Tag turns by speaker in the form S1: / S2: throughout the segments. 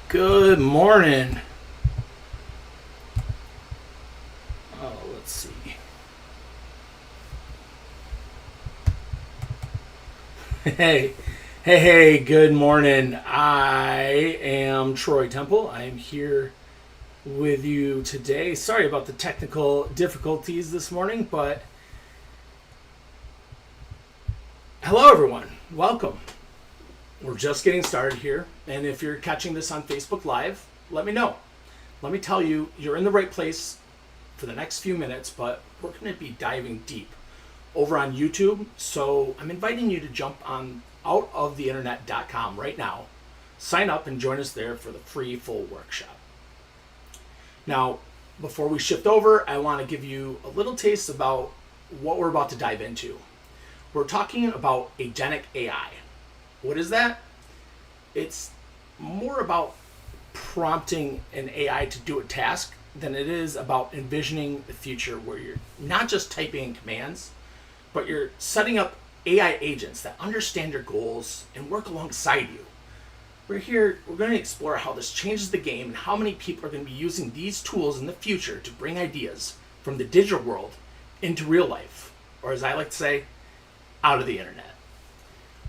S1: Good morning. Oh, let's see. Hey, hey, good morning. I am Troy Temple. I am here with you today. Sorry about the technical difficulties this morning, but hello, everyone. Welcome. We're just getting started here. And if you're catching this on Facebook Live, let me know. Let me tell you, you're in the right place for the next few minutes, but we're going to be diving deep over on YouTube. So I'm inviting you to jump on outoftheinternet.com right now. Sign up and join us there for the free full workshop. Now, before we shift over, I want to give you a little taste about what we're about to dive into. We're talking about agentic AI. What is that? It's more about prompting an AI to do a task than it is about envisioning the future where you're not just typing in commands, but you're setting up AI agents that understand your goals and work alongside you. We're going to explore how this changes the game and how many people are going to be using these tools in the future to bring ideas from the digital world into real life, or as I like to say, out of the internet.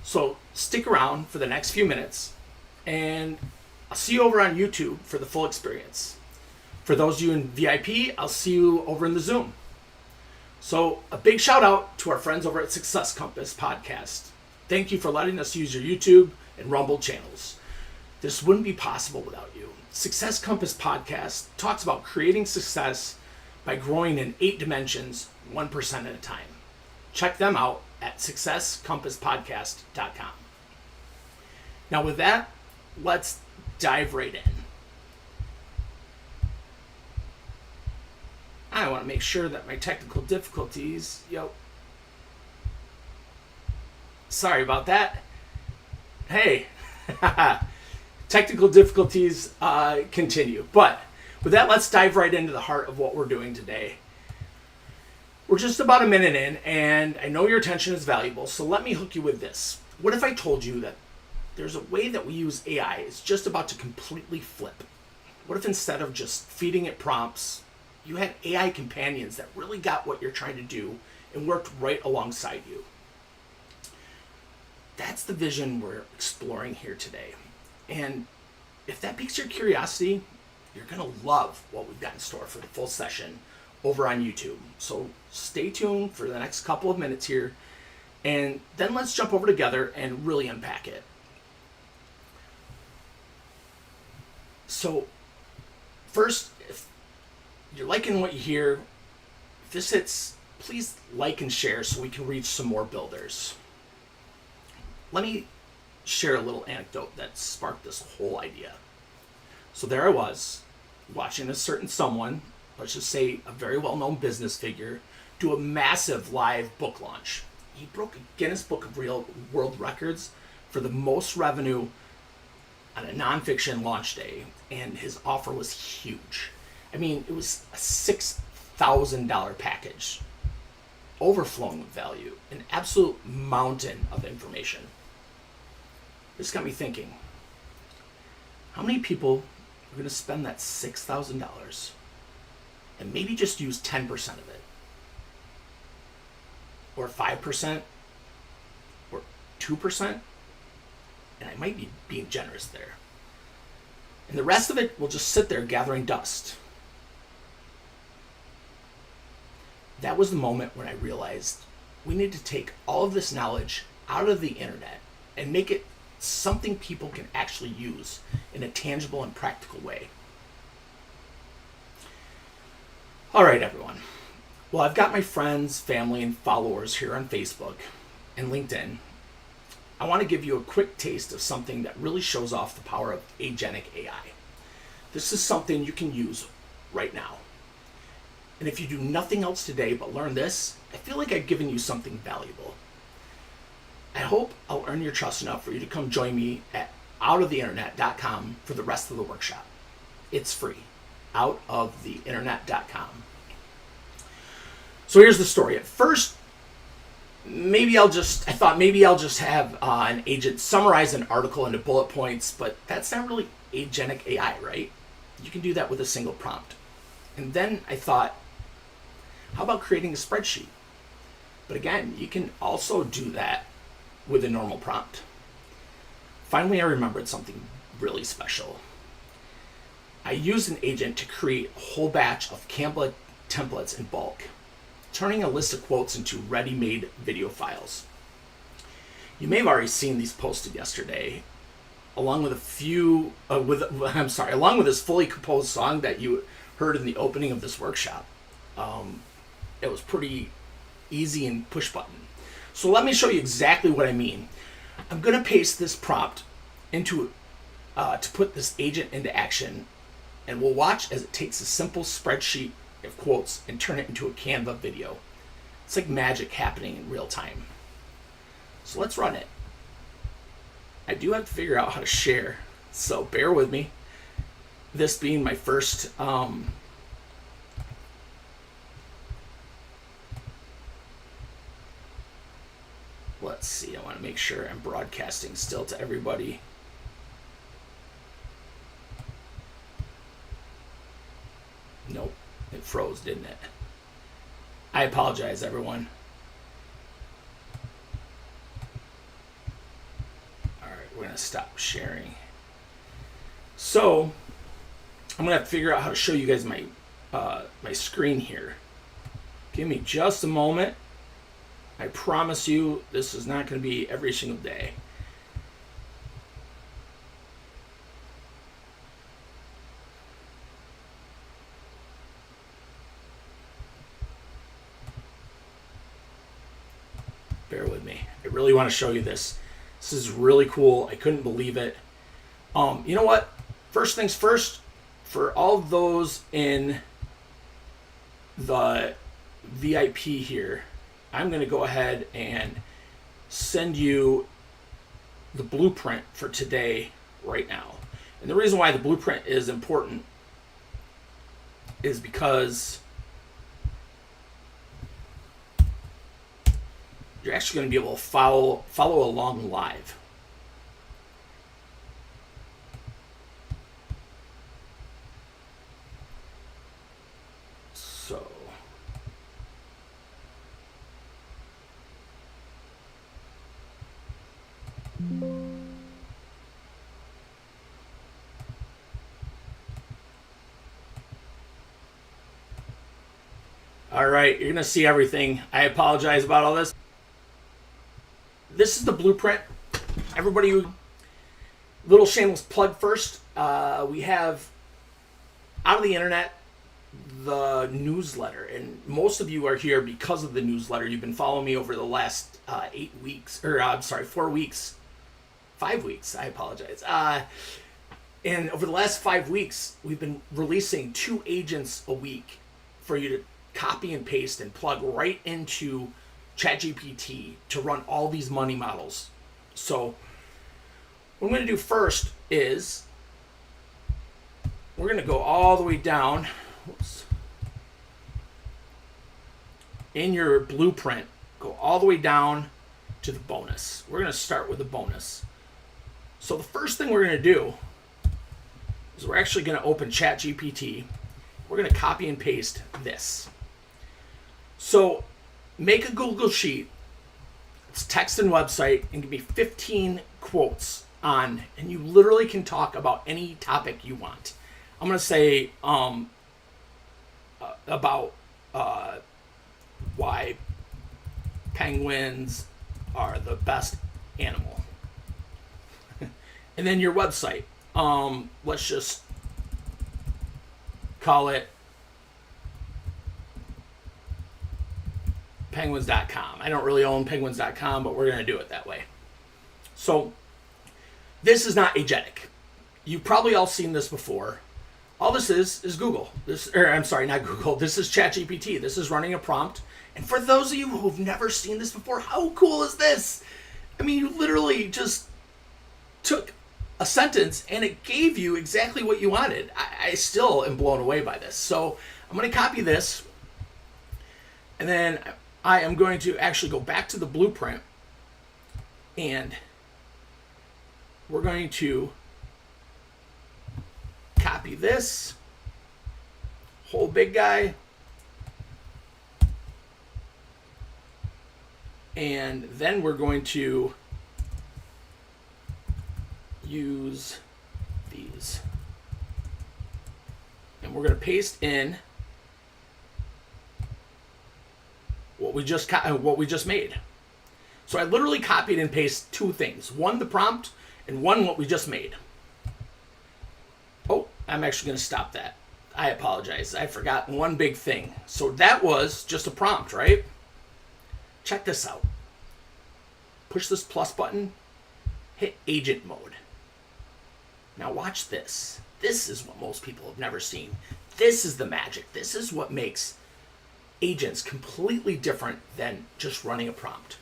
S1: So stick around for the next few minutes, and I'll see you over on YouTube for the full experience. For those of you in VIP, I'll see you over in the Zoom. So a big shout out to our friends over at Success Compass Podcast. Thank you for letting us use your YouTube and Rumble channels. This wouldn't be possible without you. Success Compass Podcast talks about creating success by growing in 8 dimensions, 1% at a time. Check them out at successcompasspodcast.com. Now with that, let's dive right in. I want to make sure that my technical difficulties, sorry about that. Hey, technical difficulties continue. But with that, let's dive right into the heart of what we're doing today. We're just about a minute in, and I know your attention is valuable, so let me hook you with this. What if I told you that there's a way that we use AI is just about to completely flip? What if instead of just feeding it prompts, you had AI companions that really got what you're trying to do and worked right alongside you? That's the vision we're exploring here today. And if that piques your curiosity, you're going to love what we've got in store for the full session over on YouTube. So stay tuned for the next couple of minutes here, and then let's jump over together and really unpack it. So first, if you're liking what you hear, if this hits, please like and share so we can reach some more builders. Let me share a little anecdote that sparked this whole idea. So there I was, watching a certain someone, let's just say a very well-known business figure, do a massive live book launch. He broke a Guinness Book of World Records for the most revenue on a nonfiction launch day, and his offer was huge. I mean, it was a $6,000 package, overflowing with value, an absolute mountain of information. This got me thinking, how many people are going to spend that $6,000 and maybe just use 10% of it, or 5%, or 2%, and I might be being generous there. And the rest of it will just sit there gathering dust. That was the moment when I realized we need to take all of this knowledge out of the internet and make it something people can actually use in a tangible and practical way. All right, everyone. Well, I've got my friends, family, and followers here on Facebook and LinkedIn. I want to give you a quick taste of something that really shows off the power of agentic AI. This is something you can use right now. And if you do nothing else today but learn this, I feel like I've given you something valuable. I hope I'll earn your trust enough for you to come join me at outoftheinternet.com for the rest of the workshop. It's free. Outoftheinternet.com. So here's the story. At first, I thought maybe I'll just have an agent summarize an article into bullet points, but that's not really agentic AI, right? You can do that with a single prompt. And then I thought, how about creating a spreadsheet? But again, you can also do that with a normal prompt. Finally, I remembered something really special. I used an agent to create a whole batch of Canva templates in bulk, turning a list of quotes into ready-made video files. You may have already seen these posted yesterday, along with along with this fully composed song that you heard in the opening of this workshop. It was pretty easy and push button. So let me show you exactly what I mean. I'm going to paste this prompt into to put this agent into action, and we'll watch as it takes a simple spreadsheet of quotes and turn it into a Canva video. It's like magic happening in real time. So let's run it. I do have to figure out how to share, so bear with me. This being my first let's see, I want to make sure I'm broadcasting still to everybody. Nope, it froze, didn't it? I apologize, everyone. All right, we're going to stop sharing. So, I'm going to have to figure out how to show you guys my my screen here. Give me just a moment. I promise you, this is not going to be every single day. Bear with me. I really want to show you this. This is really cool. I couldn't believe it. You know what? First things first, for all of those in the VIP here, I'm going to go ahead and send you the blueprint for today right now. And the reason why the blueprint is important is because you're actually going to be able to follow along live. So all right, you're going to see everything. I apologize about all this. This is the blueprint. Everybody, little shameless plug first. We have Out of the Internet, the newsletter, and most of you are here because of the newsletter. You've been following me over the last 8 weeks, or I'm sorry, 4 weeks, 5 weeks. I apologize. And over the last 5 weeks, we've been releasing 2 agents a week for you to copy and paste and plug right into ChatGPT to run all these money models. So what I'm going to do first is we're going to go all the way down. Whoops. In your blueprint, go all the way down to the bonus. We're going to start with the bonus. So the first thing we're going to do is we're actually going to open ChatGPT. We're going to copy and paste this. So make a Google Sheet. It's text and website, and give me 15 quotes on, and you literally can talk about any topic you want. I'm going to say about why penguins are the best animal. And then your website. Let's just call it penguins.com. I don't really own penguins.com, but we're going to do it that way. So this is not agentic. You've probably all seen this before. All this is Google. I'm sorry, not Google. This is ChatGPT. This is running a prompt. And for those of you who've never seen this before, how cool is this? I mean, you literally just took a sentence and it gave you exactly what you wanted. I still am blown away by this. So I'm going to copy this. And then I am going to actually go back to the blueprint, and we're going to copy this whole big guy, and then we're going to use these, and we're going to paste in what we just made. So I literally copied and pasted two things: one the prompt, and one what we just made. Oh, I'm actually going to stop that. I apologize. I forgot one big thing. So that was just a prompt, right? Check this out. Push this plus button, hit agent mode. Now watch this. This is what most people have never seen. This is the magic. This is what makes agents completely different than just running a prompt.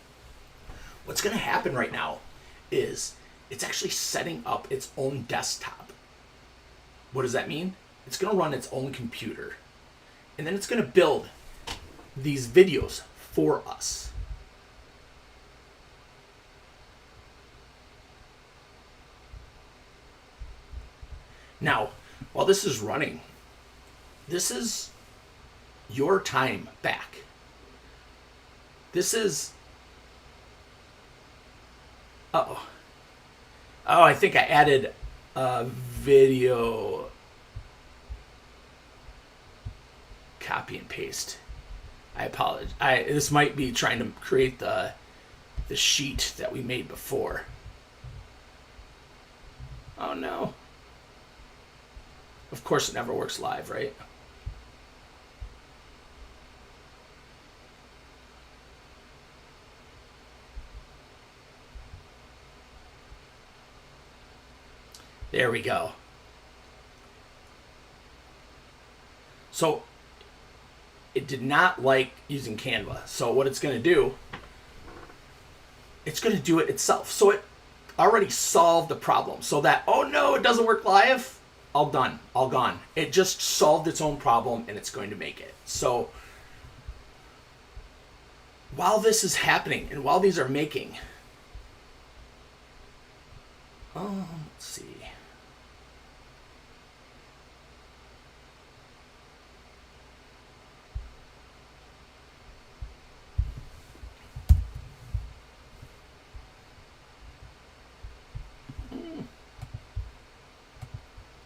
S1: What's going to happen right now is it's actually setting up its own desktop. What does that mean? It's going to run its own computer. And then it's going to build these videos for us. Now, while this is running, this is your time back. This is... Oh, I think I added a video copy and paste. I apologize. This might be trying to create the sheet that we made before. Oh no. Of course it never works live, right? There we go. So it did not like using Canva. So what it's going to do, it's going to do it itself. So it already solved the problem. So that, oh no, it doesn't work live, all done, all gone. It just solved its own problem, and it's going to make it. So while this is happening and while these are making, let's see.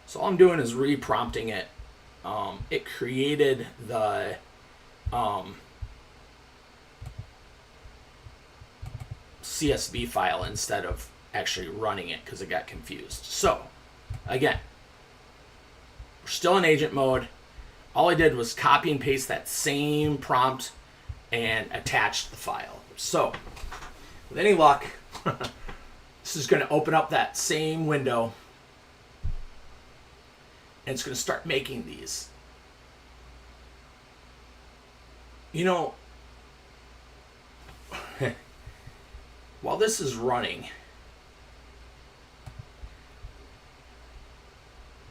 S1: So all I'm doing is re-prompting it. It created the CSV file instead of actually running it because it got confused. So again, we're still in agent mode. All I did was copy and paste that same prompt and attach the file. So with any luck, this is going to open up that same window, and it's going to start making these. You know, while this is running,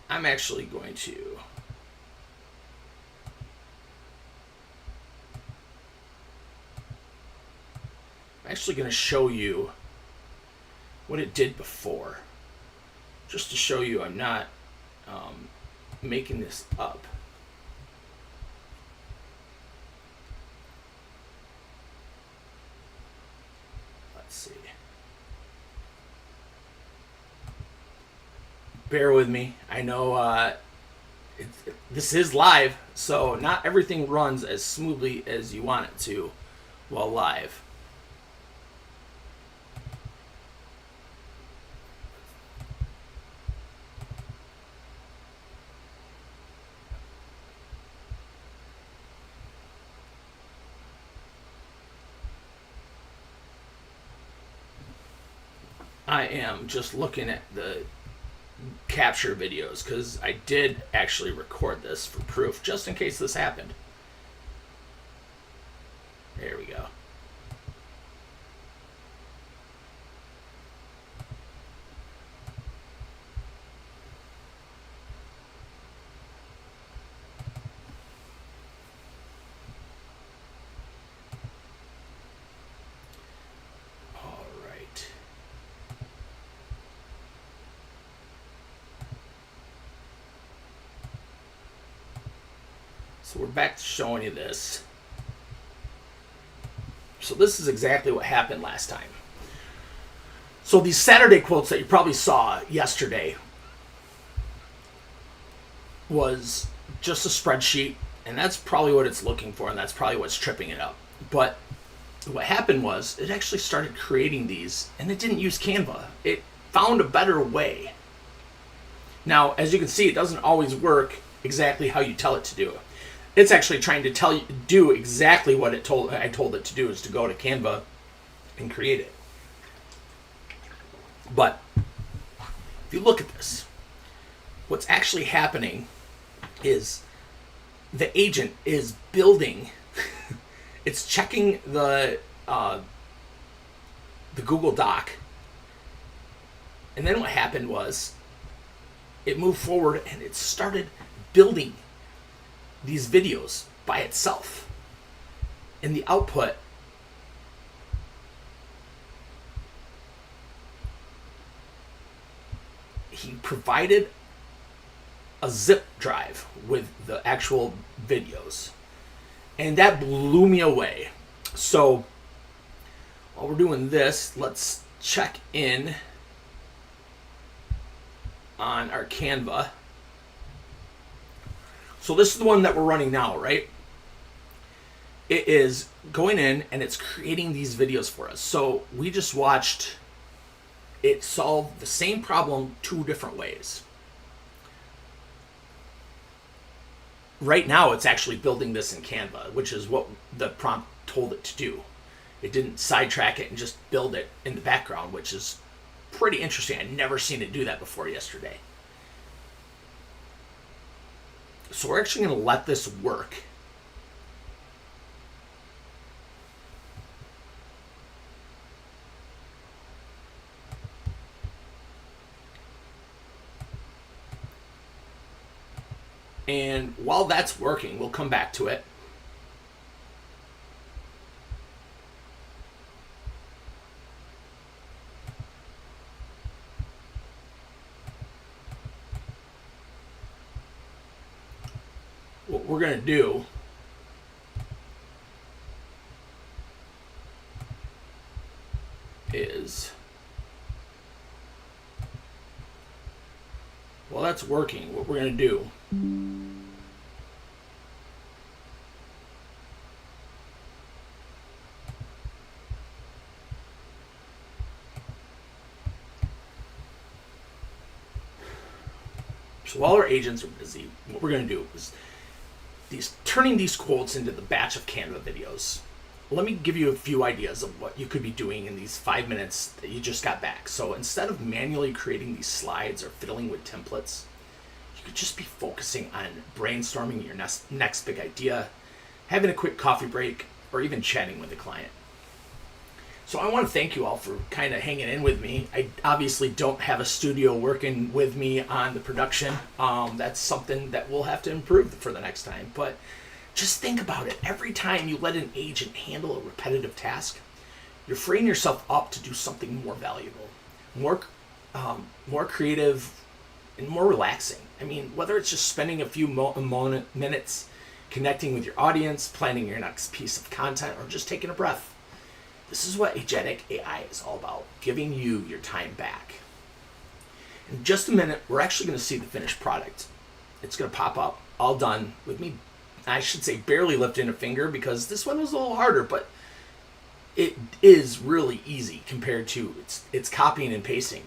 S1: I'm actually going to show you what it did before, just to show you I'm not making this up. Let's see. Bear with me. I know this is live, so not everything runs as smoothly as you want it to while live. I am just looking at the capture videos because I did actually record this for proof, just in case this happened. There we go. So we're back to showing you this. So this is exactly what happened last time. So these Saturday quotes that you probably saw yesterday was just a spreadsheet, and that's probably what it's looking for, and that's probably what's tripping it up. But what happened was it actually started creating these, and it didn't use Canva. It found a better way. Now, as you can see, it doesn't always work exactly how you tell it to do it. It's actually trying to do exactly what I told it to do, is to go to Canva and create it. But if you look at this, what's actually happening is the agent is building. It's checking the Google Doc, and then what happened was it moved forward and it started building these videos by itself. In the output, he provided a zip drive with the actual videos, and that blew me away. So while we're doing this, let's check in on our Canva. So this is the one that we're running now, right? It is going in and it's creating these videos for us. So we just watched it solve the same problem 2 different ways. Right now it's actually building this in Canva, which is what the prompt told it to do. It didn't sidetrack it and just build it in the background, which is pretty interesting. I'd never seen it do that before yesterday. So we're actually going to let this work. And while that's working, we'll come back to it. What we're going to do is, while that's working, what we're going to do so while our agents are busy, what we're going to do is turning these quotes into the batch of Canva videos. Let me give you a few ideas of what you could be doing in these 5 minutes that you just got back. So instead of manually creating these slides or fiddling with templates, you could just be focusing on brainstorming your next big idea, having a quick coffee break, or even chatting with a client. So I want to thank you all for kind of hanging in with me. I obviously don't have a studio working with me on the production. That's something that we'll have to improve for the next time. But just think about it. Every time you let an agent handle a repetitive task, you're freeing yourself up to do something more valuable, more creative, and more relaxing. I mean, whether it's just spending a few minutes connecting with your audience, planning your next piece of content, or just taking a breath. This is what Agentic AI is all about, giving you your time back. In just a minute, we're actually going to see the finished product. It's going to pop up, all done, with me, I should say, barely lifting a finger, because this one was a little harder, but it is really easy compared to it's copying and pasting.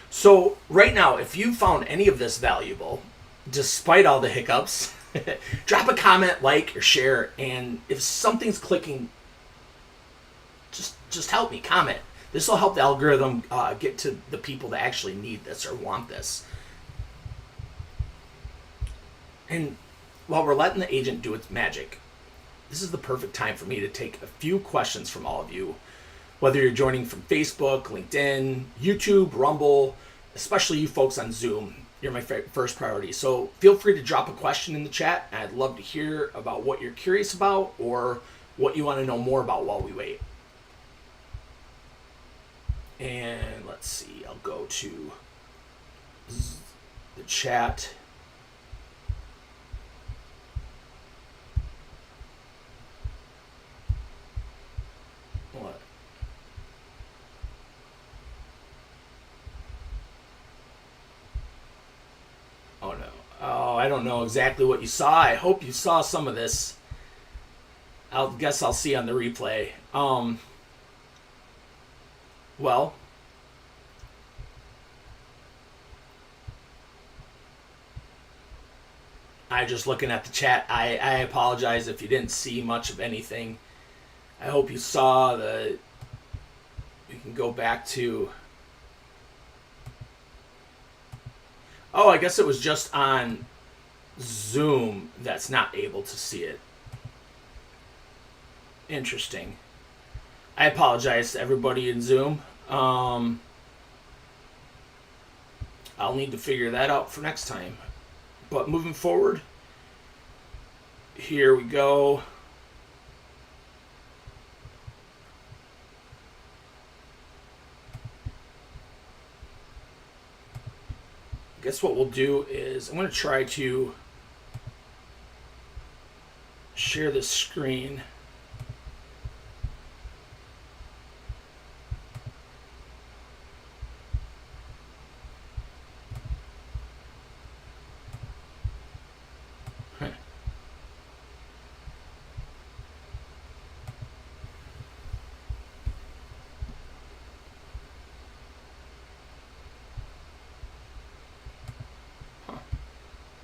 S1: So right now, if you found any of this valuable, despite all the hiccups, drop a comment, like, or share, and if something's clicking, just help me, comment. This will help the algorithm get to the people that actually need this or want this. And while we're letting the agent do its magic, this is the perfect time for me to take a few questions from all of you, whether you're joining from Facebook, LinkedIn, YouTube, Rumble, especially you folks on Zoom. You're my first priority. So feel free to drop a question in the chat. And I'd love to hear about what you're curious about or what you want to know more about while we wait. And let's see, I'll go to the chat. I don't know exactly what you saw. I hope you saw some of this. I'll see on the replay. Well, I just looking at the chat. I apologize if you didn't see much of anything. I hope you saw the. We can go back to. Oh, I guess it was just on Zoom that's not able to see it. Interesting. I apologize to everybody in Zoom. I'll need to figure that out for next time. But moving forward, here we go. I guess what we'll do is I'm going to try to share this screen.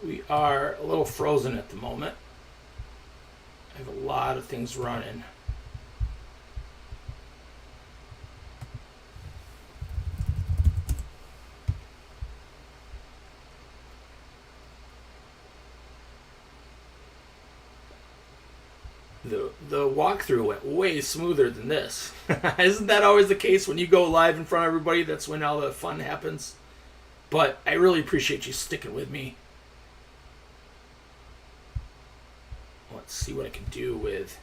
S1: We are a little frozen at the moment. I have a lot of things running. The walkthrough went way smoother than this. Isn't that always the case when you go live in front of everybody? That's when all the fun happens. But I really appreciate you sticking with me. Let's see what I can do with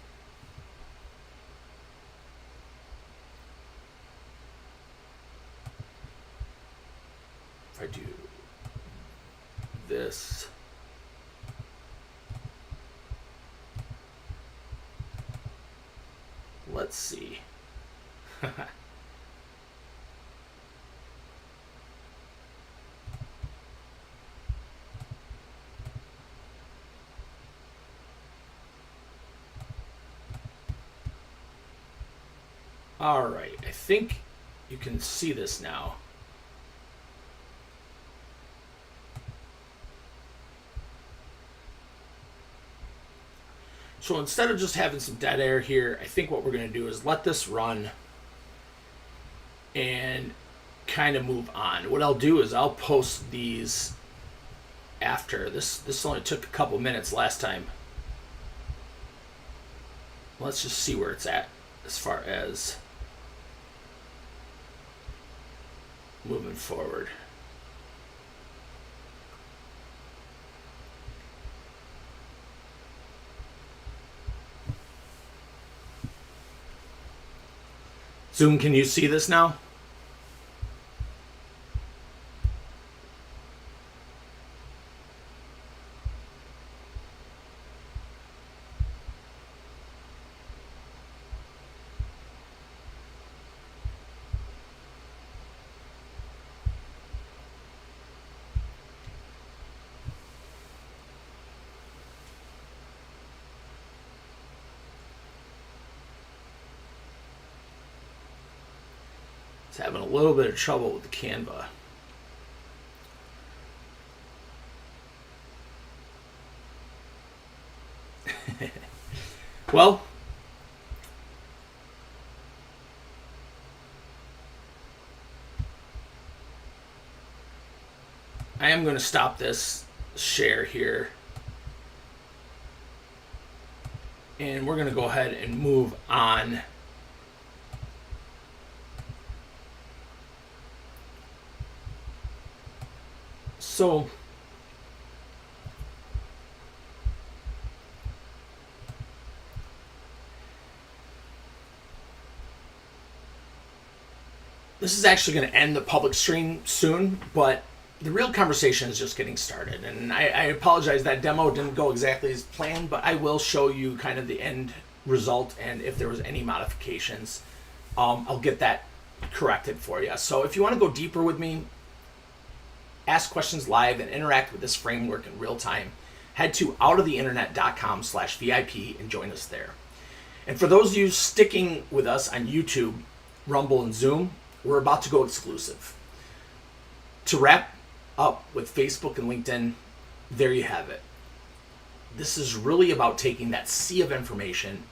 S1: if I do this. Let's see. All right, I think you can see this now. So instead of just having some dead air here, I think what we're going to do is let this run and kind of move on. What I'll do is I'll post these after. This only took a couple minutes last time. Let's just see where it's at as far as moving forward. Zoom, can you see this now? It's having a little bit of trouble with the Canva. Well, I am going to stop this share here. And we're going to go ahead and move on. So this is actually going to end the public stream soon, but the real conversation is just getting started. And I apologize, that demo didn't go exactly as planned, but I will show you kind of the end result, and if there was any modifications, I'll get that corrected for you. So if you want to go deeper with me, ask questions live, and interact with this framework in real time, head to outoftheinternet.com/VIP and join us there. And for those of you sticking with us on YouTube, Rumble, and Zoom, we're about to go exclusive. To wrap up with Facebook and LinkedIn, there you have it. This is really about taking that sea of information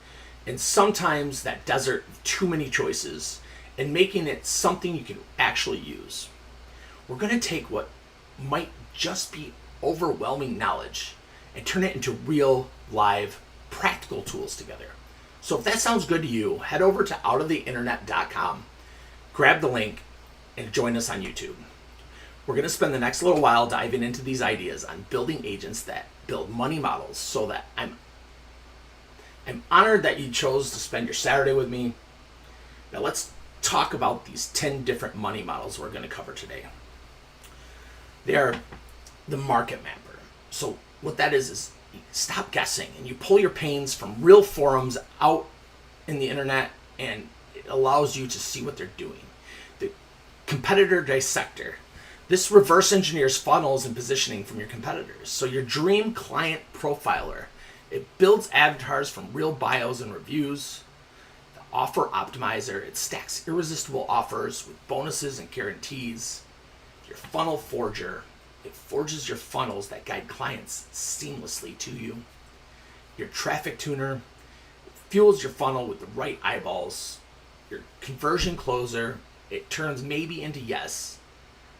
S1: and sometimes that desert of too many choices and making it something you can actually use. We're going to take what might just be overwhelming knowledge and turn it into real, live, practical tools together. So if that sounds good to you, head over to outoftheinternet.com, grab the link, and join us on YouTube. We're going to spend the next little while diving into these ideas on building agents that build money models, so that I'm honored that you chose to spend your Saturday with me. Now let's talk about these 10 different money models we're going to cover today. They are the market mapper. So what that is you stop guessing and you pull your pains from real forums out in the internet, and it allows you to see what they're doing. The competitor dissector. This reverse engineers funnels and positioning from your competitors. So your dream client profiler. It builds avatars from real bios and reviews. The offer optimizer. It stacks irresistible offers with bonuses and guarantees. Your funnel forger. It forges your funnels that guide clients seamlessly to you. Your traffic tuner. It fuels your funnel with the right eyeballs. Your conversion closer. It turns maybe into yes.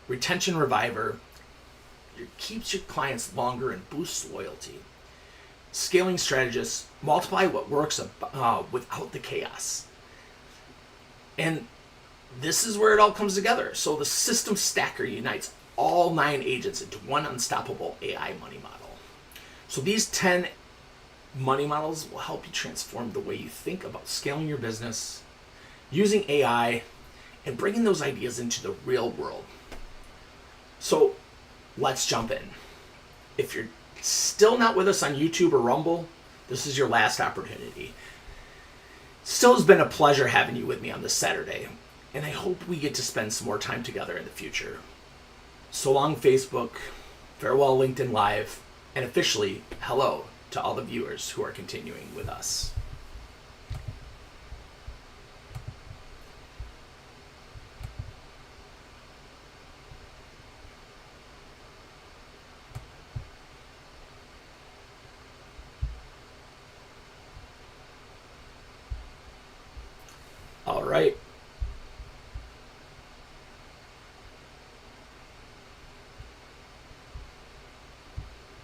S1: Retention reviver. It keeps your clients longer and boosts loyalty. Scaling strategist. Multiply what works without the chaos. And this is where it all comes together. So the system stacker unites all 9 agents into one unstoppable AI money model. So these 10 money models will help you transform the way you think about scaling your business, using AI, and bringing those ideas into the real world. So let's jump in. If you're still not with us on YouTube or Rumble, this is your last opportunity. Still has been a pleasure having you with me on this Saturday, and I hope we get to spend some more time together in the future. So long, Facebook, farewell, LinkedIn Live, and officially, hello to all the viewers who are continuing with us. All right.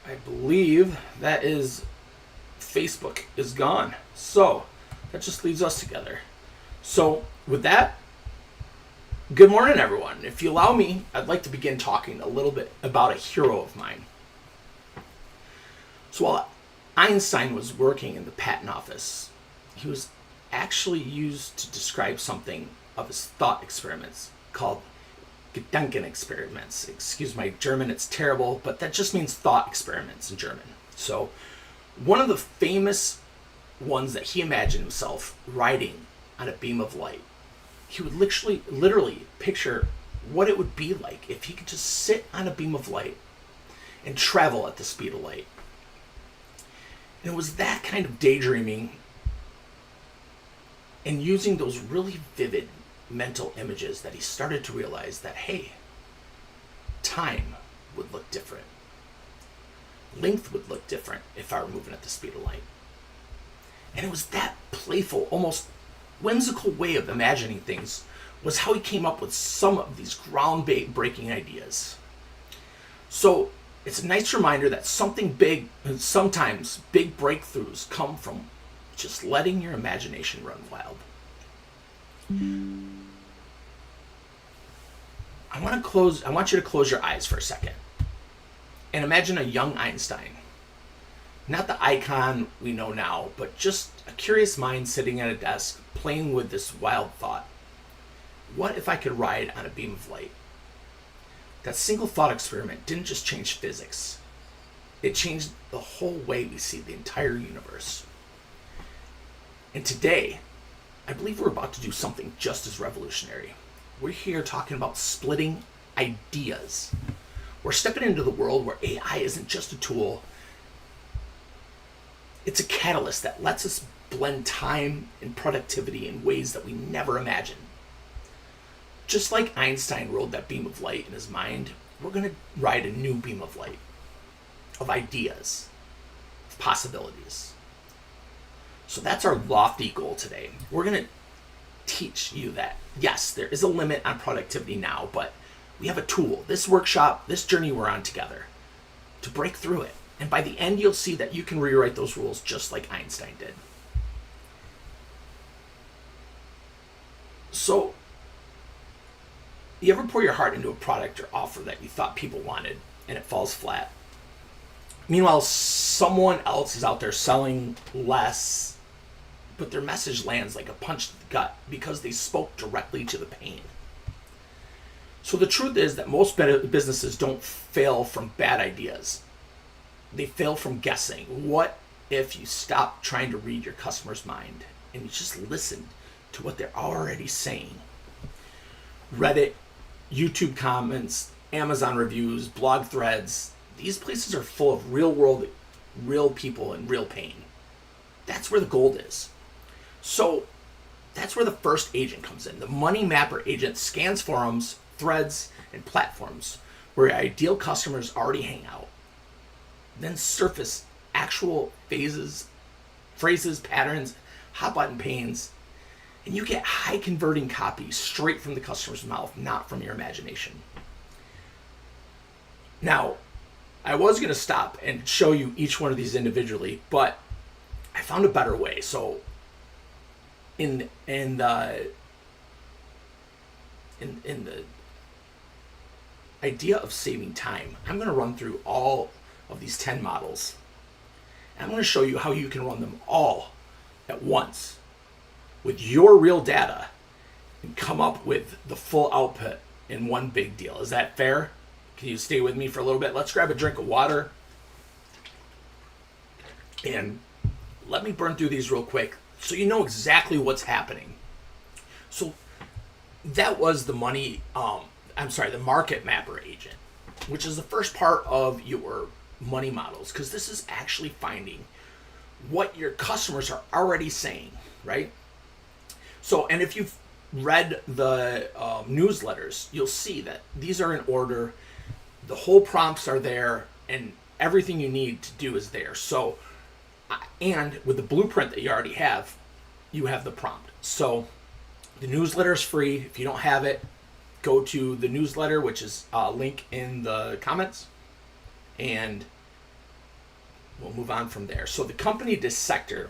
S1: I believe that is Facebook is gone. So that just leaves us together. So with that, good morning, everyone. If you allow me, I'd like to begin talking a little bit about a hero of mine. So while Einstein was working in the patent office, he was actually used to describe something of his thought experiments called Gedanken experiments. Excuse my German, it's terrible, but that just means thought experiments in German. So one of the famous ones that he imagined himself riding on a beam of light. He would literally picture what it would be like if he could just sit on a beam of light and travel at the speed of light. And it was that kind of daydreaming and using those really vivid mental images that he started to realize that, hey, time would look different. Length would look different if I were moving at the speed of light. And it was that playful, almost whimsical way of imagining things was how he came up with some of these groundbreaking ideas. So it's a nice reminder that something big, and sometimes big breakthroughs come from just letting your imagination run wild. I want you to close your eyes for a second and imagine a young Einstein. Not the icon we know now, but just a curious mind sitting at a desk playing with this wild thought. What if I could ride on a beam of light? That single thought experiment didn't just change physics. It changed the whole way we see the entire universe. And today, I believe we're about to do something just as revolutionary. We're here talking about splitting ideas. We're stepping into the world where AI isn't just a tool, it's a catalyst that lets us blend time and productivity in ways that we never imagined. Just like Einstein rode that beam of light in his mind, we're going to ride a new beam of light, of ideas, of possibilities. So that's our lofty goal today. We're going to teach you that, yes, there is a limit on productivity now, but we have a tool, this workshop, this journey we're on together, to break through it. And by the end, you'll see that you can rewrite those rules just like Einstein did. So, you ever pour your heart into a product or offer that you thought people wanted and it falls flat? Meanwhile, someone else is out there selling less, but their message lands like a punch to the gut because they spoke directly to the pain. So the truth is that most businesses don't fail from bad ideas. They fail from guessing. What if you stop trying to read your customer's mind and you just listen to what they're already saying? Reddit, YouTube comments, Amazon reviews, blog threads, these places are full of real world, real people and real pain. That's where the gold is. So that's where the first agent comes in. The Money Mapper agent scans forums, threads, and platforms where ideal customers already hang out. Then surface actual phrases, patterns, hot button pains, and you get high converting copy straight from the customer's mouth, not from your imagination. Now, I was going to stop and show you each one of these individually, but I found a better way. So in the idea of saving time, I'm going to run through all of these 10 models. And I'm going to show you how you can run them all at once with your real data and come up with the full output in one big deal. Is that fair? Can you stay with me for a little bit? Let's grab a drink of water and let me burn through these real quick so you know exactly what's happening. So that was the the Market Mapper agent, which is the first part of your money models, because this is actually finding what your customers are already saying, right? So, and if you've read the newsletters, you'll see that these are in order. The whole prompts are there, and everything you need to do is there. So, and with the blueprint that you already have, you have the prompt. So, the newsletter is free. If you don't have it, go to the newsletter, which is a link in the comments, and we'll move on from there. So the company dissector,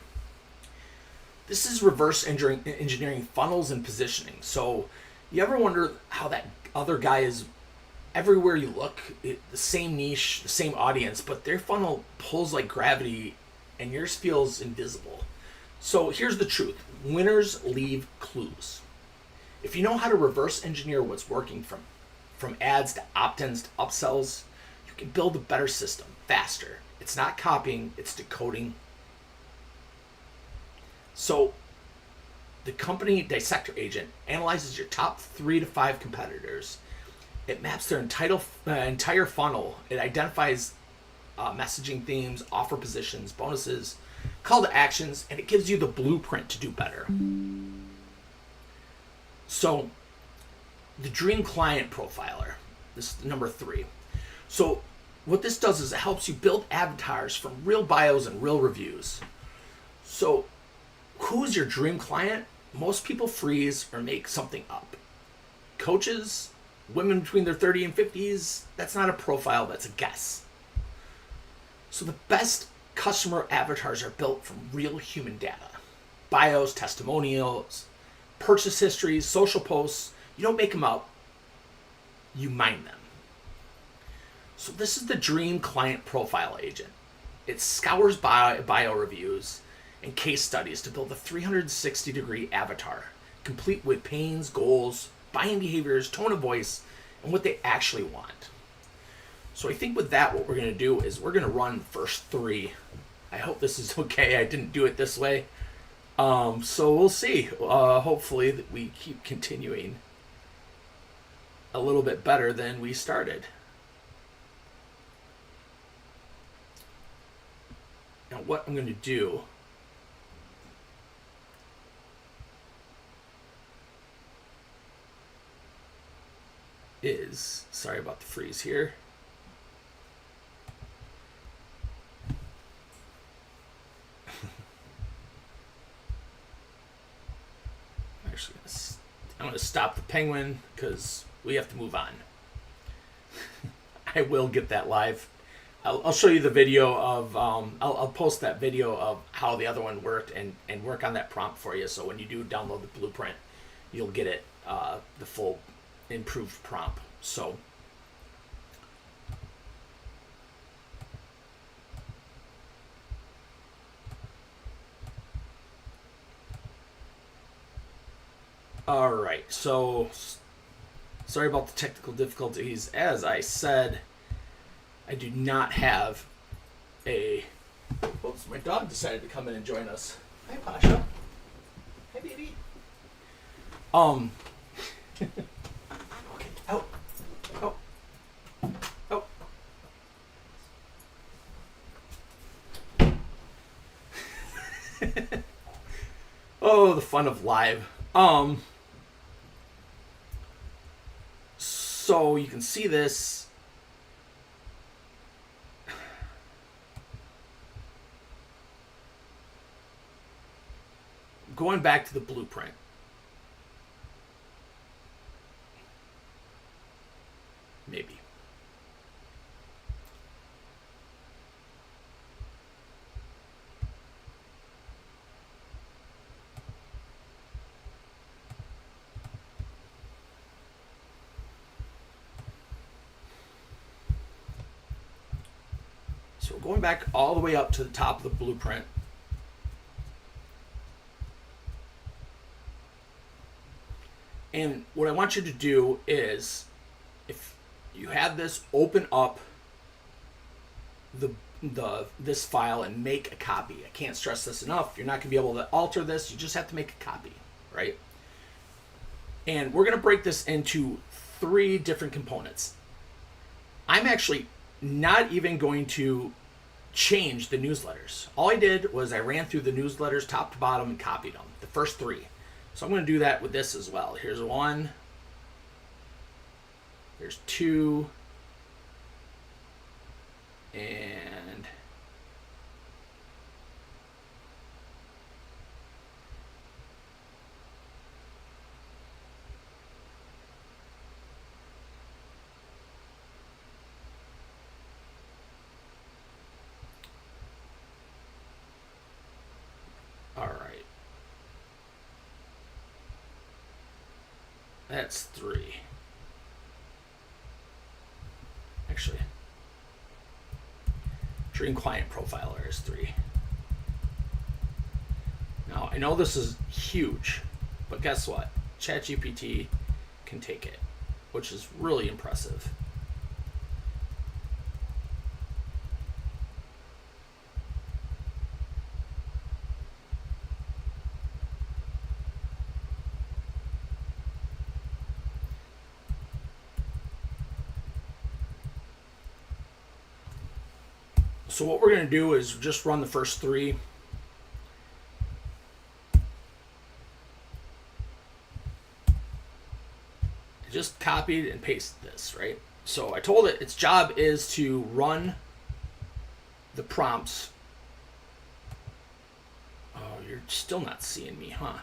S1: this is reverse engineering funnels and positioning. So you ever wonder how that other guy is everywhere you look, the same niche, the same audience, but their funnel pulls like gravity and yours feels invisible. So here's the truth. Winners leave clues. If you know how to reverse engineer what's working from ads to opt-ins to upsells, you can build a better system faster. It's not copying, it's decoding. So the company dissector agent analyzes your top 3 to 5 competitors. It maps their entire funnel. It identifies messaging themes, offer positions, bonuses, call to actions, and it gives you the blueprint to do better. So the Dream Client Profiler, this is number 3. So what this does is it helps you build avatars from real bios and real reviews. So who's your dream client? Most people freeze or make something up. Coaches, women between their 30s and 50s, that's not a profile, that's a guess. So the best customer avatars are built from real human data. Bios, testimonials, purchase histories, social posts. You don't make them up, you mine them. So this is the Dream Client Profile agent. It scours bio reviews and case studies to build a 360-degree avatar, complete with pains, goals, buying behaviors, tone of voice, and what they actually want. So I think with that, what we're going to do is we're going to run the first 3. I hope this is okay. I didn't do it this way. So we'll see. Hopefully that we keep continuing a little bit better than we started. what I'm going to do is, sorry about the freeze here. I'm going to stop the penguin because we have to move on. I will get that live. I'll show you the video of, I'll post that video of how the other one worked and work on that prompt for you. So when you do download the blueprint, you'll get it, the full improved prompt. So all right, so sorry about the technical difficulties. As I said, I do not have a... Oops, my dog decided to come in and join us. Hi, Pasha. Hi, baby. Okay, out. Oh. Oh. Oh, the fun of live. So you can see this. Going back to the blueprint. Maybe. So we're going back all the way up to the top of the blueprint. And what I want you to do is, if you have this, open up this file and make a copy. I can't stress this enough. You're not going to be able to alter this. You just have to make a copy, right? And we're going to break this into 3 different components. I'm actually not even going to change the newsletters. All I did was I ran through the newsletters top to bottom and copied them, the first 3. So I'm going to do that with this as well. Here's 1. There's 2. And all right. That's 3. Actually, Dream Client Profiler is 3. Now, I know this is huge, but guess what? ChatGPT can take it, which is really impressive. So what we're going to do is just run the first 3. I just copied and pasted this, right? So I told it its job is to run the prompts. Oh, you're still not seeing me, huh?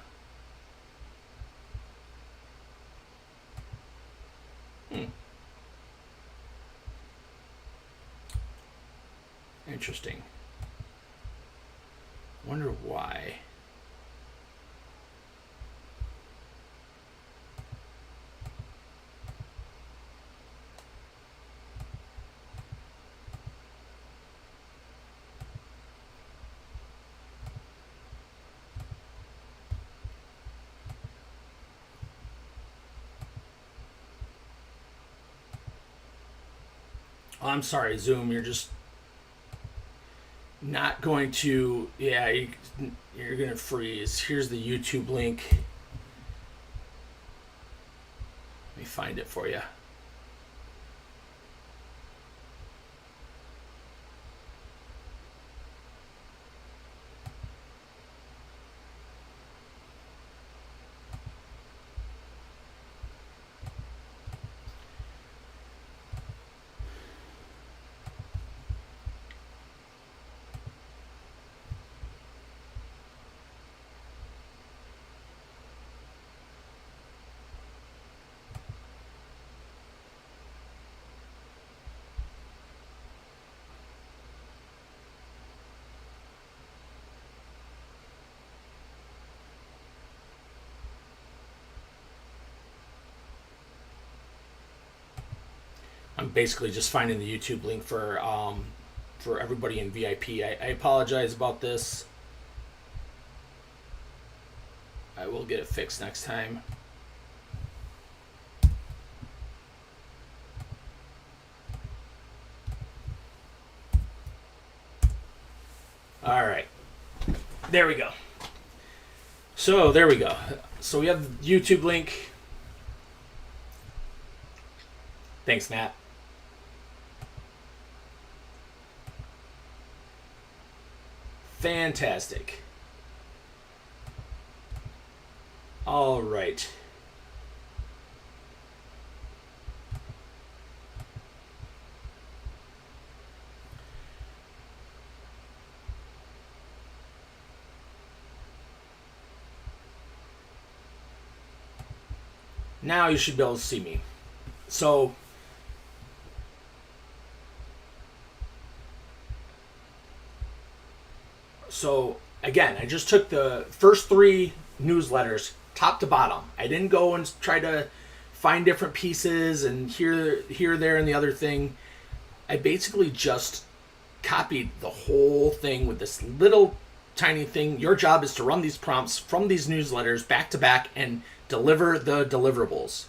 S1: Interesting. Wonder why. Oh, I'm sorry, Zoom. You're just not going to, yeah, you're going to freeze. Here's the YouTube link. Let me find it for you. I'm basically just finding the YouTube link for everybody in VIP. I apologize about this. I will get it fixed next time. All right. There we go. So there we go. So we have the YouTube link. Thanks, Matt. Fantastic. All right. Now you should be able to see me. So again, I just took the first 3 newsletters top to bottom. I didn't go and try to find different pieces and here, there, and the other thing. I basically just copied the whole thing with this little tiny thing. Your job is to run these prompts from these newsletters back to back and deliver the deliverables.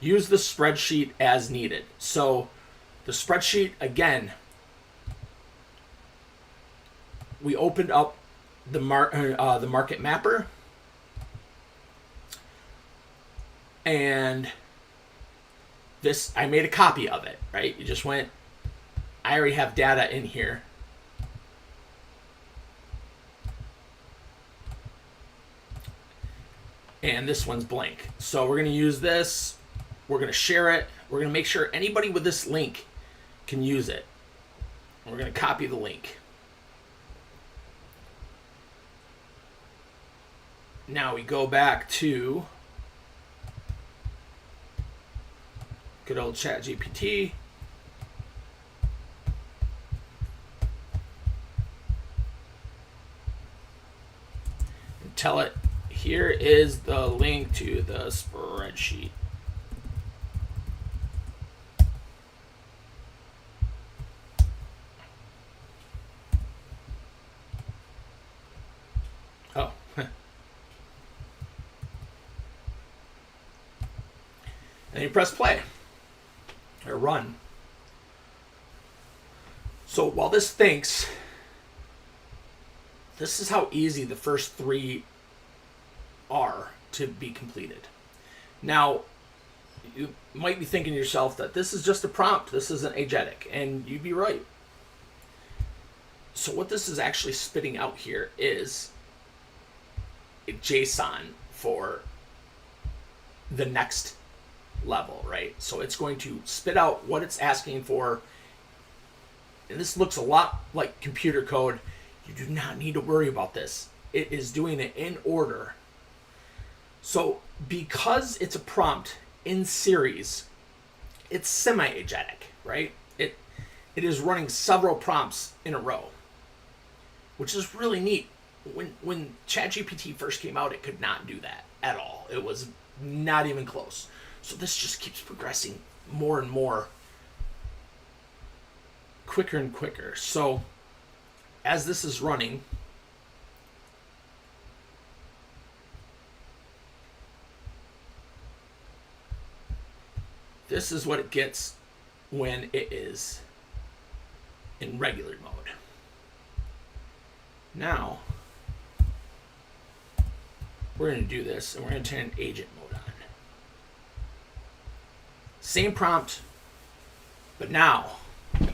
S1: Use the spreadsheet as needed. So the spreadsheet, again, we opened up the market mapper, and this, I made a copy of it, right? You just went, I already have data in here. And this one's blank. So we're going to use this. We're going to share it. We're going to make sure anybody with this link can use it. We're going to copy the link. Now we go back to good old ChatGPT. And tell it, here is the link to the spreadsheet. Oh. And you press play or run. So while this thinks, this is how easy the first 3 are to be completed. Now, you might be thinking to yourself that this is just a prompt, this isn't agentic, and you'd be right. So what this is actually spitting out here is a JSON for the next level, right? So it's going to spit out what it's asking for, and this looks a lot like computer code. You do not need to worry about this. It is doing it in order. So because it's a prompt in series, it's semi-agentic, right? It is running several prompts in a row, which is really neat. When ChatGPT first came out, it could not do that at all. It was not even close. So this just keeps progressing more and more, quicker and quicker. So as this is running, this is what it gets when it is in regular mode. Now, we're going to do this, and we're going to turn agent mode on. Same prompt, but now it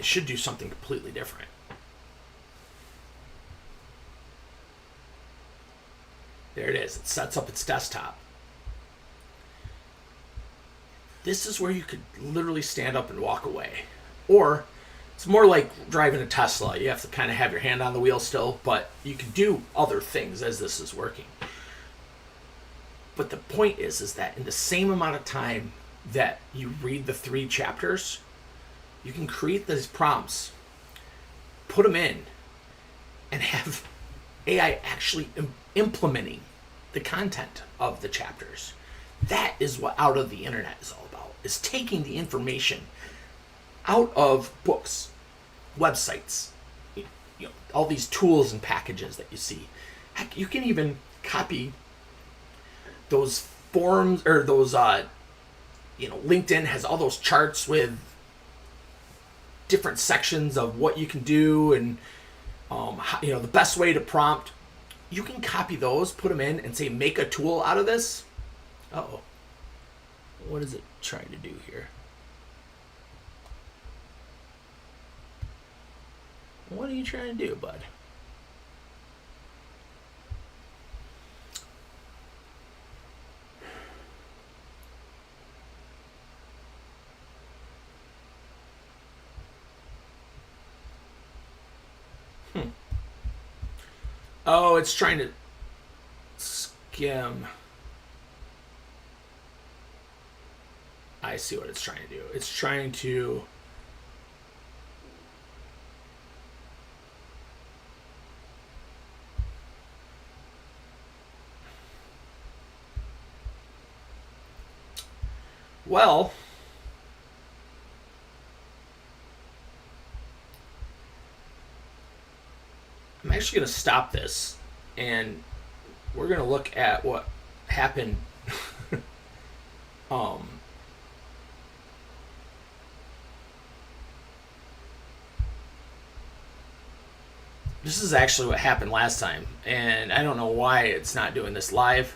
S1: should do something completely different. There it is. It sets up its desktop. This is where you could literally stand up and walk away. Or it's more like driving a Tesla. You have to kind of have your hand on the wheel still, but you can do other things as this is working. But the point is that in the same amount of time that you read the 3 chapters, you can create these prompts, put them in, and have AI actually implementing the content of the chapters. That is what Out of the Internet is all about. is taking the information out of books, websites, all these tools and packages that you see. Heck, you can even copy those forms or those, LinkedIn has all those charts with different sections of what you can do and, the best way to prompt. You can copy those, put them in, and say, make a tool out of this. Uh-oh. What is it trying to do here? What are you trying to do, bud? Oh, it's trying to skim. I see what it's trying to do. It's trying to... Well... I'm actually going to stop this, and we're going to look at what happened. This is actually what happened last time, and I don't know why it's not doing this live.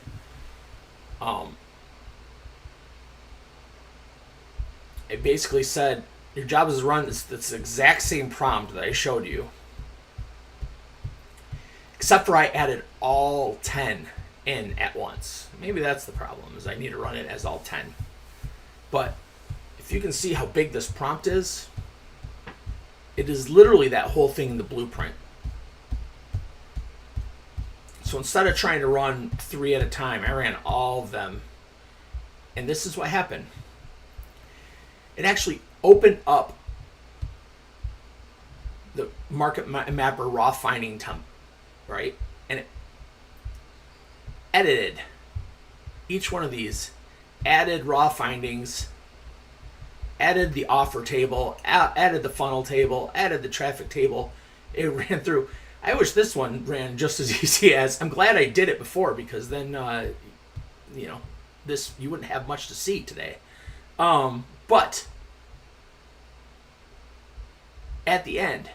S1: It basically said, your job is to run this exact same prompt that I showed you. Except for I added all 10 in at once. Maybe that's the problem, is I need to run it as all 10. But if you can see how big this prompt is, it is literally that whole thing in the blueprint. So instead of trying to run 3 at a time, I ran all of them. And this is what happened. It actually opened up the market mapper raw finding template. Right? And it edited each one of these, added raw findings, added the offer table, added the funnel table, added the traffic table. It ran through. I wish this one ran just as easy as. I'm glad I did it before, because then, this, you wouldn't have much to see today. But at the end,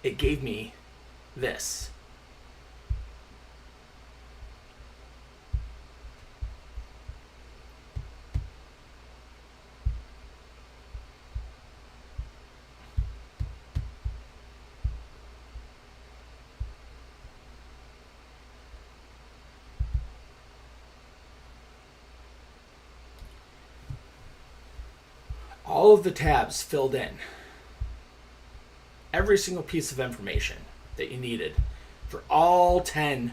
S1: it gave me this. All of the tabs filled in. Every single piece of information that you needed for all 10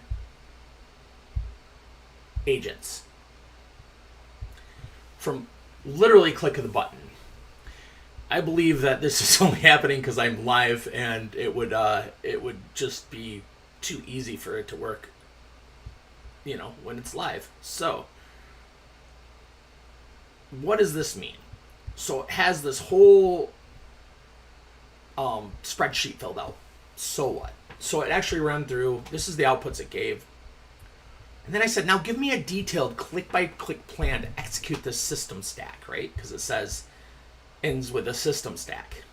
S1: agents. From literally click of the button. I believe that this is only happening because I'm live, and it would just be too easy for it to work, when it's live. So, what does this mean? So it has this whole spreadsheet filled out. So what? So it actually ran through, this is the outputs it gave. And then I said, now give me a detailed click-by-click plan to execute this system stack, right? Because it says, ends with a system stack.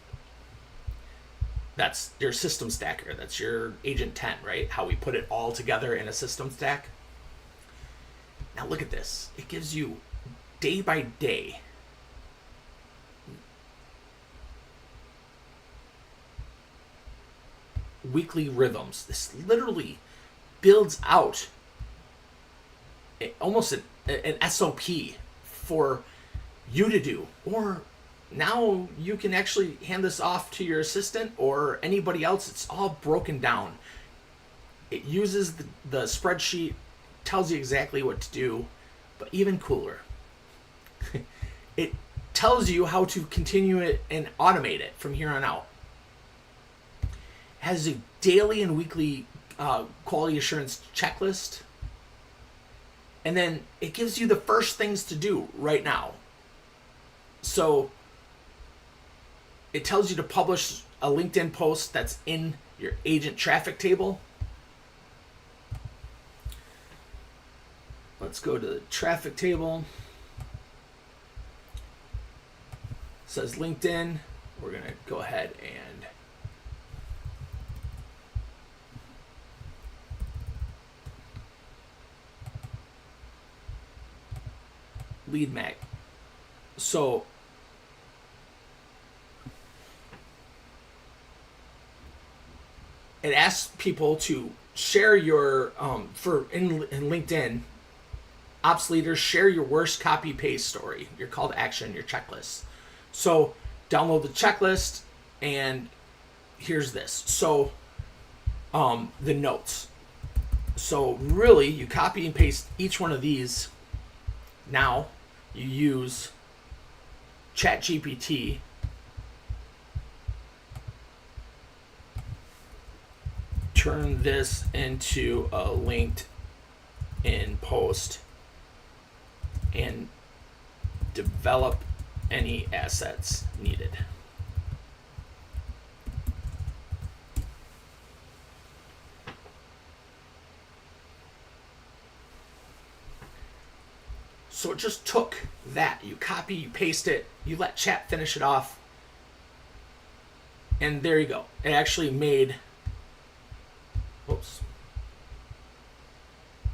S1: That's your system stacker. That's your Agent 10, right? How we put it all together in a system stack. Now look at this. It gives you day by day. Weekly rhythms. This literally builds out almost an SOP for you to do. Or now you can actually hand this off to your assistant or anybody else. It's all broken down. It uses the spreadsheet, tells you exactly what to do, but even cooler, it tells you how to continue it and automate it from here on out. Has a daily and weekly quality assurance checklist. And then it gives you the first things to do right now. So it tells you to publish a LinkedIn post that's in your agent traffic table. Let's go to the traffic table. It says LinkedIn. We're going to go ahead and lead mag. So it asks people to share your in LinkedIn ops leaders, share your worst copy paste story, your call to action, your checklist. So download the checklist, and here's this. So the notes. So really, you copy and paste each one of these. Now you use ChatGPT turn this into a LinkedIn post and develop any assets needed. So it just took that. You copy, you paste it, you let chat finish it off, and there you go. It actually made, oops.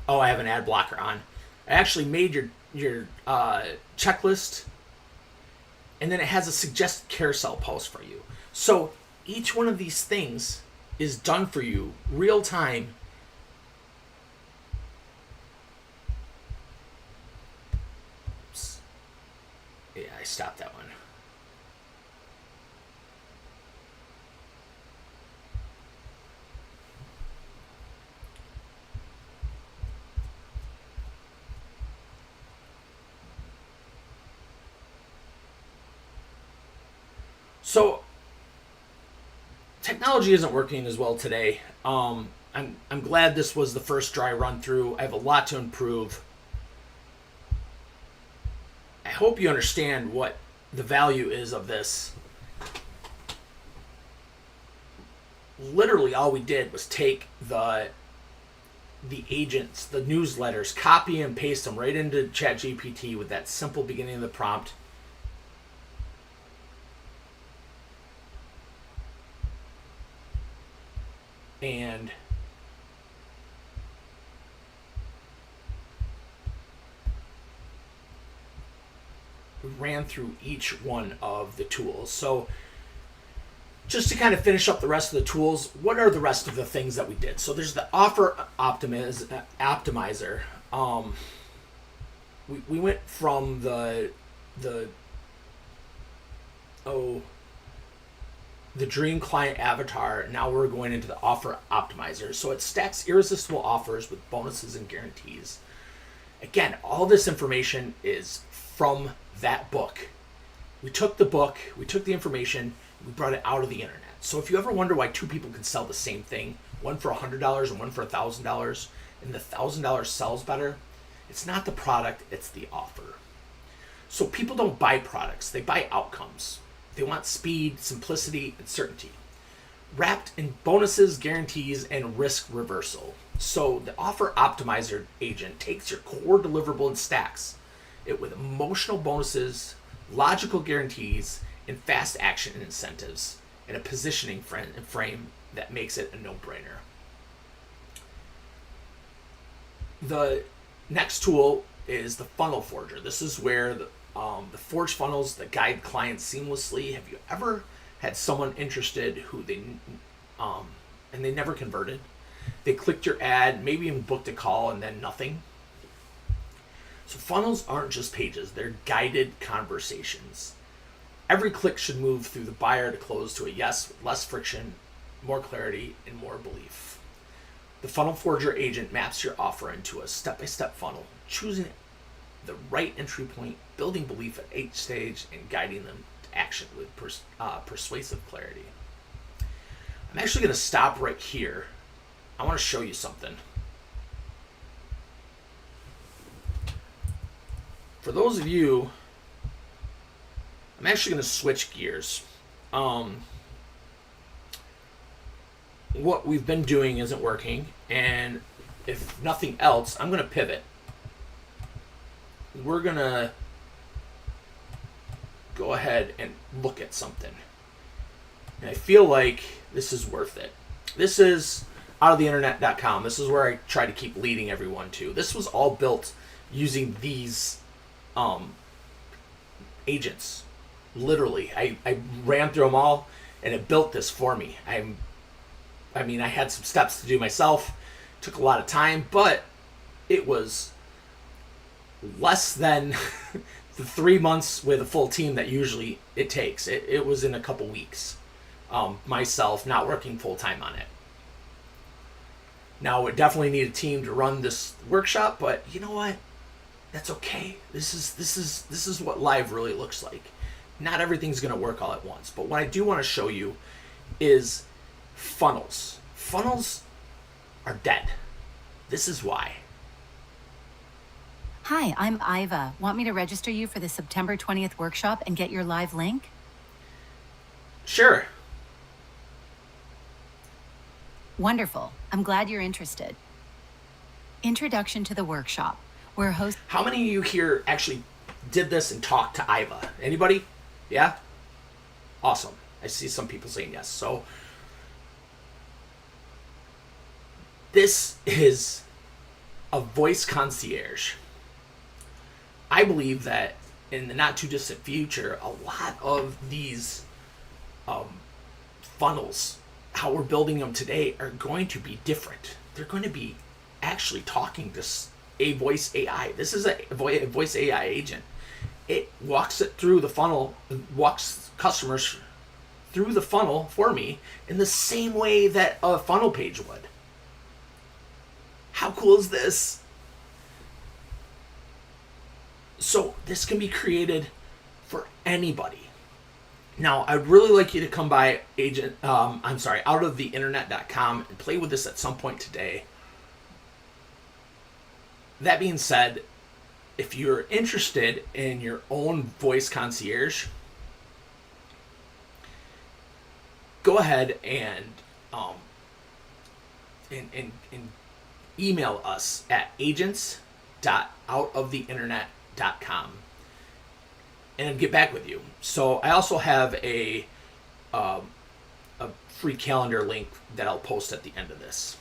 S1: Oh, I have an ad blocker on. It actually made your checklist, and then it has a suggested carousel post for you. So each one of these things is done for you real time. Oops. Yeah, I stopped that one. So technology isn't working as well today. I'm glad this was the first dry run through. I have a lot to improve. I hope you understand what the value is of this. Literally all we did was take the agents, the newsletters, copy and paste them right into ChatGPT with that simple beginning of the prompt. And we ran through each one of the tools. So just to kind of finish up the rest of the tools, what are the rest of the things that we did? So there's the offer optimizer. We went from the dream client avatar. Now we're going into the offer optimizer. So it stacks irresistible offers with bonuses and guarantees. Again, all this information is from that book. We took the book, we took the information, we brought it out of the internet. So if you ever wonder why two people can sell the same thing, one for $100 and one for $1,000, and the $1,000 sells better, it's not the product, it's the offer. So people don't buy products, they buy outcomes. They want speed, simplicity, and certainty, wrapped in bonuses, guarantees, and risk reversal. So the offer optimizer agent takes your core deliverable and stacks it with emotional bonuses, logical guarantees, and fast action and incentives, and a positioning frame that makes it a no-brainer. The next tool is the Funnel Forger. This is where the forge funnels that guide clients seamlessly. Have you ever had someone interested who and they never converted? They clicked your ad, maybe even booked a call, and then nothing. So funnels aren't just pages, they're guided conversations. Every click should move through the buyer to close to a yes with less friction, more clarity, and more belief. The Funnel Forger agent maps your offer into a step-by-step funnel, choosing the right entry point, building belief at each stage, and guiding them to action with persuasive clarity. I'm actually going to stop right here. I want to show you something. For those of you I'm actually going to switch gears. What we've been doing isn't working, and if nothing else, I'm going to pivot. We're going to go ahead and look at something. And I feel like this is worth it. This is outoftheinternet.com. This is where I try to keep leading everyone to. This was all built using these agents. Literally. I ran through them all, and it built this for me. I had some steps to do myself. Took a lot of time, but it was less than the 3 months with a full team that usually it takes. It was in a couple weeks. Myself not working full time on it. Now, it definitely need a team to run this workshop, but you know what? That's okay. This is what live really looks like. Not everything's going to work all at once, but what I do want to show you is funnels. Funnels are dead. This is why.
S2: Hi, I'm Iva. Want me to register you for the September 20th workshop and get your live link?
S1: Sure.
S2: Wonderful. I'm glad you're interested. Introduction to the workshop. We're hosting.
S1: How many of you here actually did this and talked to Iva? Anybody? Yeah? Awesome. I see some people saying yes. So this is a voice concierge. I believe that in the not too distant future, a lot of these funnels, how we're building them today, are going to be different. They're going to be actually talking to a voice AI. This is a voice AI agent. It walks it through the funnel, walks customers through the funnel for me in the same way that a funnel page would. How cool is this? So this can be created for anybody. Now, I'd really like you to come by outoftheinternet.com and play with this at some point today. That being said, if you're interested in your own voice concierge, go ahead and email us at agents.outoftheinternet.com and get back with you. So I also have a free calendar link that I'll post at the end of this.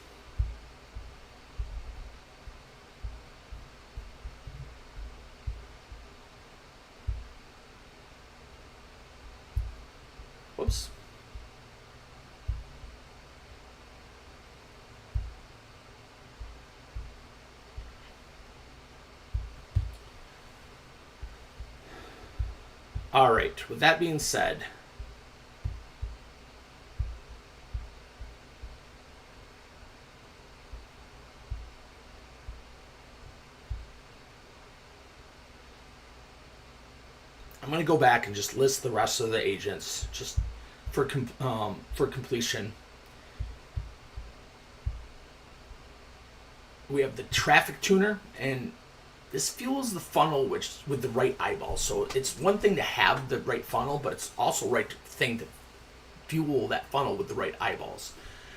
S1: Whoops. All right, with that being said, I'm going to go back and just list the rest of the agents just for completion. We have the traffic tuner, and this fuels the funnel with the right eyeballs. So it's one thing to have the right funnel, but it's also right thing to fuel that funnel with the right eyeballs.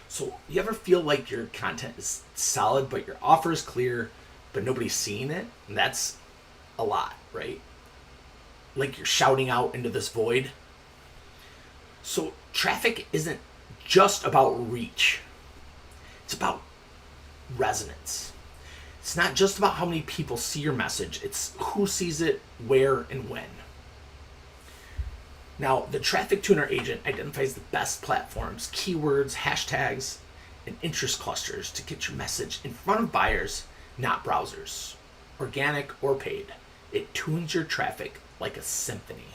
S1: So you ever feel like your content is solid, but your offer is clear, but nobody's seeing it? And that's a lot, right? Like you're shouting out into this void. So traffic isn't just about reach. It's about resonance. It's not just about how many people see your message. It's who sees it, where, and when. Now, the Traffic Tuner agent identifies the best platforms, keywords, hashtags, and interest clusters to get your message in front of buyers, not browsers, organic or paid. It tunes your traffic like a symphony.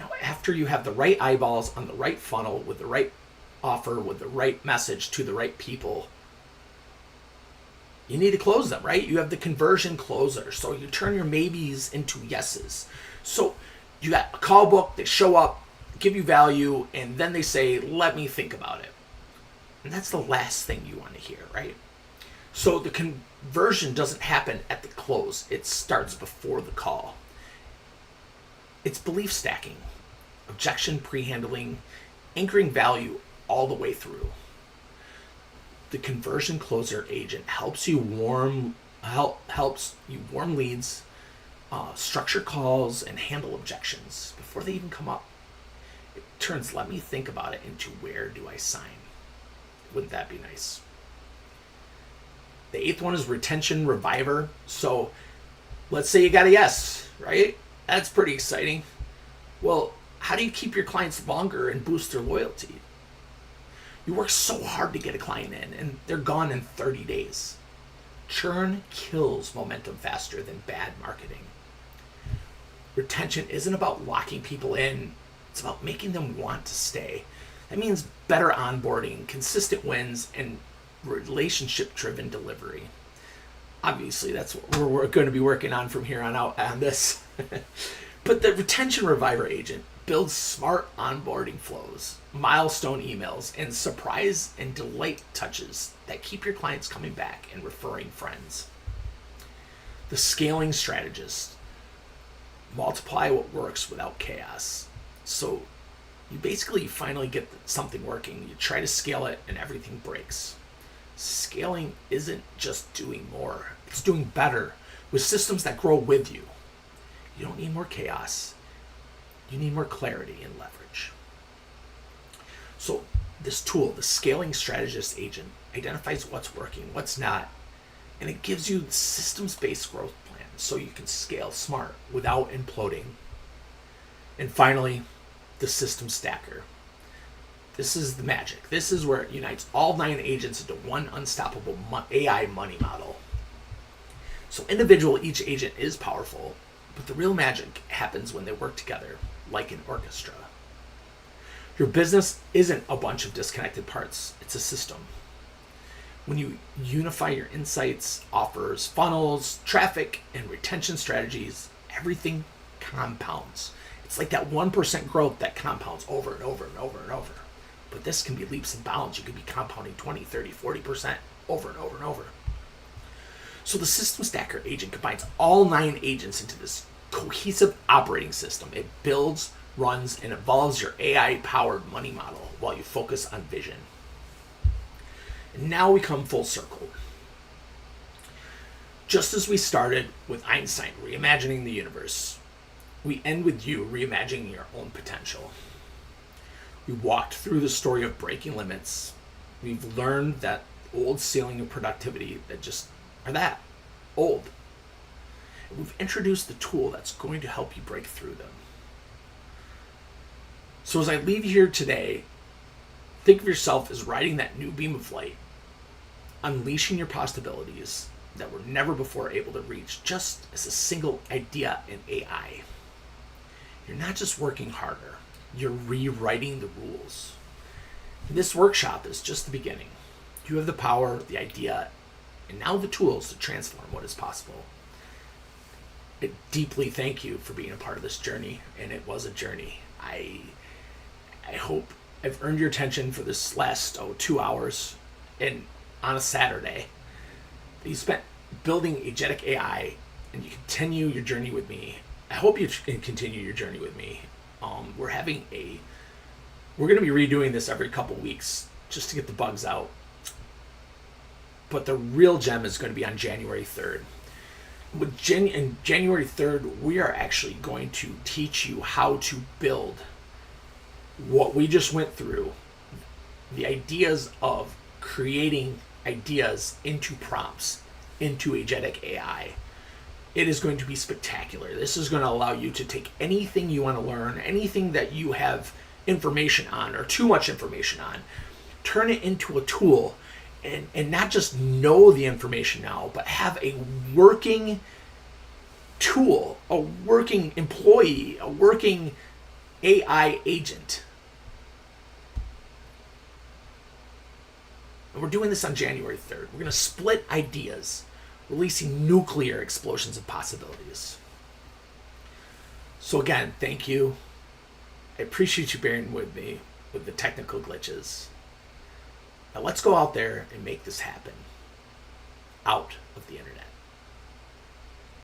S1: Now, after you have the right eyeballs on the right funnel with the right offer, with the right message to the right people, you need to close them, right? You have the conversion closer. So you turn your maybes into yeses. So you got a call book, they show up, give you value, and then they say, let me think about it. And that's the last thing you want to hear, right? So the conversion doesn't happen at the close. It starts before the call. It's belief stacking, objection pre-handling, anchoring value all the way through. The conversion closer agent helps you warm leads, structure calls, and handle objections before they even come up. It turns "let me think about it" into "where do I sign?" Wouldn't that be nice? The 8th one is retention reviver. So let's say you got a yes, right? That's pretty exciting. Well, how do you keep your clients longer and boost their loyalty? You work so hard to get a client in, and they're gone in 30 days. Churn kills momentum faster than bad marketing. Retention isn't about locking people in, it's about making them want to stay. That means better onboarding, consistent wins, and relationship-driven delivery. Obviously, that's what we're going to be working on from here on out on this. But the retention reviver agent builds smart onboarding flows, milestone emails, and surprise and delight touches that keep your clients coming back and referring friends. The scaling strategist: multiply what works without chaos. So you basically finally get something working, you try to scale it, and everything breaks. Scaling isn't just doing more, it's doing better with systems that grow with you. You don't need more chaos, you need more clarity and leverage. So this tool, the scaling strategist agent, identifies what's working, what's not, and it gives you systems-based growth plans so you can scale smart without imploding. And finally, the system stacker. This is the magic. This is where it unites all 9 agents into one unstoppable AI money model. So each agent is powerful, but the real magic happens when they work together, like an orchestra. Your business isn't a bunch of disconnected parts, it's a system. When you unify your insights, offers, funnels, traffic, and retention strategies, everything compounds. It's like that 1% growth that compounds over and over and over and over. But this can be leaps and bounds. You could be compounding 20, 30, 40% over and over and over. So the System Stacker agent combines all 9 agents into this cohesive operating system. It builds, runs, and evolves your AI-powered money model while you focus on vision. And now we come full circle. Just as we started with Einstein reimagining the universe, we end with you reimagining your own potential. We walked through the story of breaking limits. We've learned that old ceiling of productivity that just are that old. And we've introduced the tool that's going to help you break through them. So as I leave you here today, think of yourself as riding that new beam of light, unleashing your possibilities that were never before able to reach just as a single idea in AI. You're not just working harder, you're rewriting the rules. This workshop is just the beginning. You have the power, the idea, and now the tools to transform what is possible. I deeply thank you for being a part of this journey, and it was a journey. I hope I've earned your attention for this last 2 hours and on a Saturday. You spent building Agetic AI, and you continue your journey with me. I hope you continue your journey with me. We're going to be redoing this every couple weeks just to get the bugs out. But the real gem is going to be on January 3rd. In January 3rd, we are actually going to teach you how to build what we just went through, the ideas of creating ideas into prompts, into Agetic AI. It is going to be spectacular. This is going to allow you to take anything you want to learn, anything that you have information on or too much information on, turn it into a tool and not just know the information now, but have a working tool, a working employee, a working AI agent. And we're doing this on January 3rd. We're going to split ideas, releasing nuclear explosions of possibilities. So again, thank you. I appreciate you bearing with me with the technical glitches. Now let's go out there and make this happen out of the internet.